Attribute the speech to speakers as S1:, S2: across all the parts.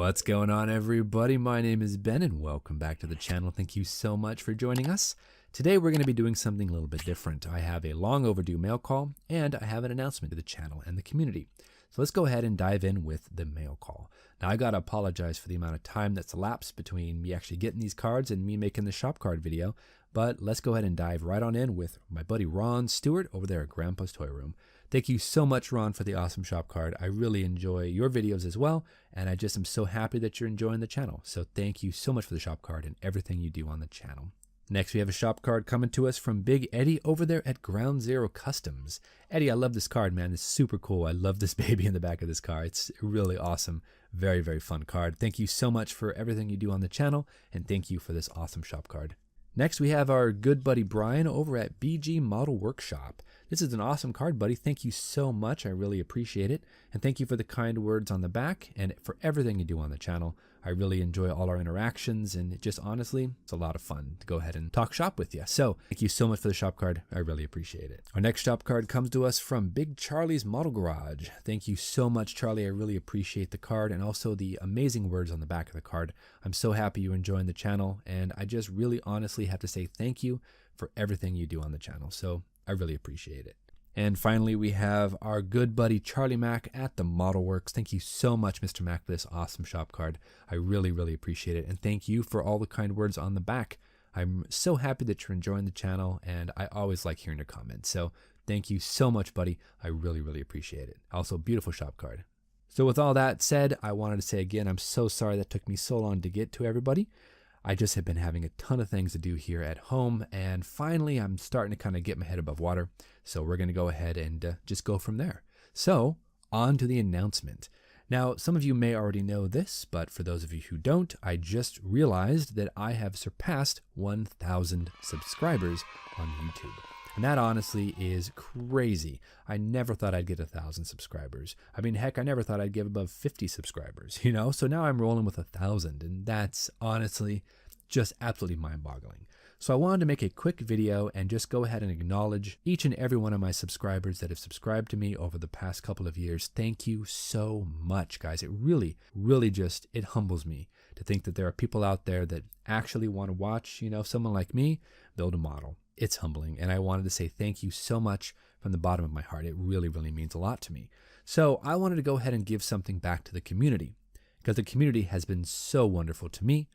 S1: What's going on, everybody? My name is Ben and welcome back to the channel. Thank you so much for joining us. Today we're going to be doing something a little bit different. I have a long overdue mail call and I have an announcement to the channel and the community. So let's go ahead and dive in with the mail call. Now I got to apologize for the amount of time that's elapsed between me actually getting these cards and me making the shop card video, but let's go ahead and dive right on in with my buddy Ron Stewart over there at Grandpa's Toy Room. Thank you so much, Ron, for the awesome shop card. I really enjoy your videos as well, and I just am so happy that you're enjoying the channel. So thank you so much for the shop card and everything you do on the channel. Next, we have a shop card coming to us from Big Eddie over there at Ground Zero Customs. Eddie, I love this card, man. It's super cool. I love this baby in the back of this car. It's really awesome. Very, very fun card. Thank you so much for everything you do on the channel, and thank you for this awesome shop card. Next, we have our good buddy Brian over at BG Model Workshop. This is an awesome card, buddy. Thank you so much. I really appreciate it. And thank you for the kind words on the back and for everything you do on the channel. I really enjoy all our interactions, and it just honestly, it's a lot of fun to go ahead and talk shop with you. So thank you so much for the shop card. I really appreciate it. Our next shop card comes to us from Big Charlie's Model Garage. Thank you so much, Charlie. I really appreciate the card and also the amazing words on the back of the card. I'm so happy you're enjoying the channel, and I just really honestly have to say thank you for everything you do on the channel. So I really appreciate it. And finally, we have our good buddy Charlie Mack at the Model Works. Thank you so much, Mr. Mack, for this awesome shop card. I really, really appreciate it. And thank you for all the kind words on the back. I'm so happy that you're enjoying the channel, and I always like hearing your comments. So thank you so much, buddy. I really, really appreciate it. Also, beautiful shop card. So with all that said, I wanted to say again, I'm so sorry that took me so long to get to everybody. I just have been having a ton of things to do here at home, and finally I'm starting to kind of get my head above water. So we're going to go ahead and just go from there. So on to the announcement. Now, some of you may already know this, but for those of you who don't, I just realized that I have surpassed 1,000 subscribers on YouTube. And that honestly is crazy. I never thought I'd get 1,000 subscribers. I mean, heck, I never thought I'd get above 50 subscribers, you know? So now I'm rolling with 1,000, and that's honestly just absolutely mind-boggling. So I wanted to make a quick video and just go ahead and acknowledge each and every one of my subscribers that have subscribed to me over the past couple of years. Thank you so much, guys. It really, really just, it humbles me to think that there are people out there that actually want to watch, you know, someone like me build a model. It's humbling, and I wanted to say thank you so much from the bottom of my heart. It really, really means a lot to me. So I wanted to go ahead and give something back to the community, because the community has been so wonderful to me.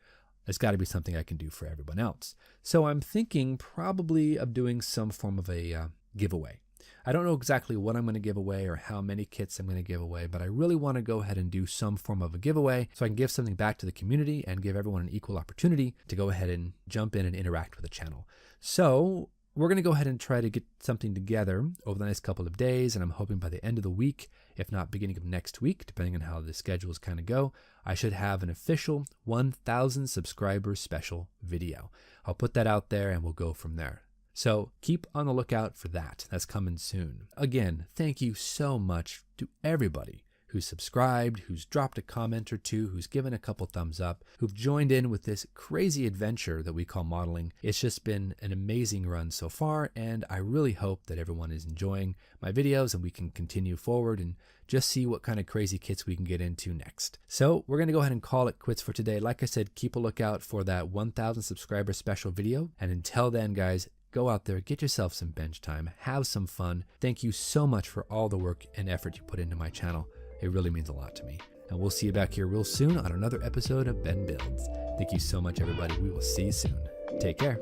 S1: There's got to be something I can do for everyone else. So I'm thinking probably of doing some form of a giveaway. I don't know exactly what I'm going to give away or how many kits I'm going to give away, but I really want to go ahead and do some form of a giveaway so I can give something back to the community and give everyone an equal opportunity to go ahead and jump in and interact with the channel. So we're going to go ahead and try to get something together over the next couple of days, and I'm hoping by the end of the week, if not beginning of next week, depending on how the schedules kind of go, I should have an official 1,000 subscriber special video. I'll put that out there and we'll go from there. So keep on the lookout for that. That's coming soon. Again, thank you so much to everybody who's subscribed, who's dropped a comment or two, who's given a couple thumbs up, who've joined in with this crazy adventure that we call modeling. It's just been an amazing run so far, and I really hope that everyone is enjoying my videos and we can continue forward and just see what kind of crazy kits we can get into next. So we're going to go ahead and call it quits for today. Like I said, keep a lookout for that 1,000 subscriber special video, and until then, guys, go out there, get yourself some bench time, have some fun. Thank you so much for all the work and effort you put into my channel. It really means a lot to me. And we'll see you back here real soon on another episode of Ben Builds. Thank you so much, everybody. We will see you soon. Take care.